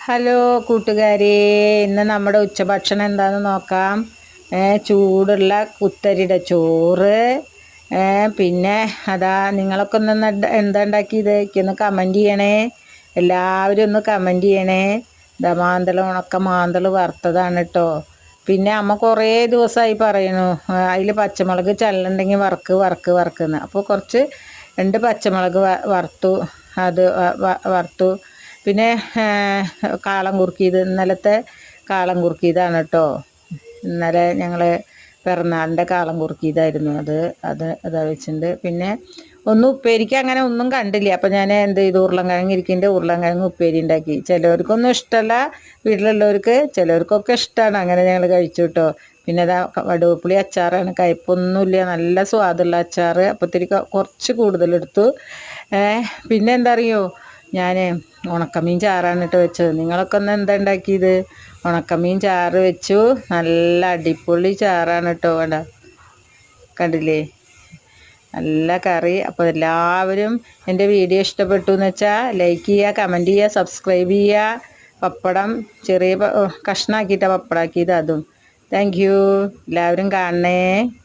Hello കൂട്ടുകാരെ, ഇന്ന് നമ്മുടെ ഉച്ചഭക്ഷണം എന്താണെന്ന് നോക്കാം. ചൂടുള്ള കുത്തരിയുടെ ചോറ്. പിന്നെ അതാ നിങ്ങളൊക്കെ ഒന്ന് എന്താ ഉണ്ടാക്കിയത് എനിക്കൊന്ന് കമൻറ്റ് ചെയ്യണേ. എല്ലാവരും ഒന്ന് കമൻറ്റ് ചെയ്യണേ. ഇതാ മാന്തൾ, ഉണക്ക മാന്തൾ വറുത്തതാണ് കേട്ടോ. പിന്നെ അമ്മ കുറേ ദിവസമായി പറയണു അതിൽ പച്ചമുളക് ചള്ളുണ്ടെങ്കിൽ വറക്കുന്ന്. അപ്പോൾ കുറച്ച് 2 പച്ചമുളക് വറുത്തു. അത് വറുത്തു. പിന്നെ കാളം കുറുക്കിയത്, ഇന്നലത്തെ കാളം കുറുക്കിയതാണ് കേട്ടോ. ഇന്നലെ ഞങ്ങൾ പിറന്നാളിൻ്റെ കാളം കുറുക്കിയതായിരുന്നു അതാ വെച്ചിട്ടുണ്ട്. പിന്നെ ഒന്നും ഉപ്പേരിക്ക് അങ്ങനെ ഒന്നും കണ്ടില്ല. അപ്പോൾ ഞാൻ എന്ത് ചെയ്തു, ഉരുളൻകിഴങ്ങ് ഇരിക്കുന്നുണ്ട്, ഉരുളൻകിഴങ്ങ് ഉപ്പേരി ഉണ്ടാക്കി. ചിലവർക്കൊന്നും ഇഷ്ടമല്ല, വീട്ടിലുള്ളവർക്ക്. ചിലവർക്കൊക്കെ ഇഷ്ടമാണ്. അങ്ങനെ ഞങ്ങൾ കഴിച്ചു കേട്ടോ. പിന്നെ അതാ വടുവപ്പുളി അച്ചാറാണ്, കയ്പ്പൊന്നുമില്ല, നല്ല സ്വാദുള്ള അച്ചാർ. അപ്പോൾ ഇത്തിരി കുറച്ച് കൂടുതലെടുത്തു. പിന്നെ എന്താ അറിയോ, ഞാൻ ഉണക്കമീൻ ചാറാണ് കേട്ടോ വെച്ചത്. നിങ്ങളൊക്കെ ഒന്ന് എന്താ ഉണ്ടാക്കിയത്? ഉണക്കമീൻ ചാറ് വെച്ചു. നല്ല അടിപൊളി ചാറാണ് കേട്ടോ. കണ്ടില്ലേ, നല്ല കറി. അപ്പോൾ എല്ലാവരും എൻ്റെ വീഡിയോ ഇഷ്ടപ്പെട്ടു എന്ന് വെച്ചാൽ ലൈക്ക് ചെയ്യുക, കമൻറ്റ് ചെയ്യുക, സബ്സ്ക്രൈബ് ചെയ്യുക. പപ്പടം ചെറിയ കഷ്ണാക്കിയിട്ടാണ് പപ്പടാക്കിയത്, അതും. Thank you. എല്ലാവരും കാണണേ.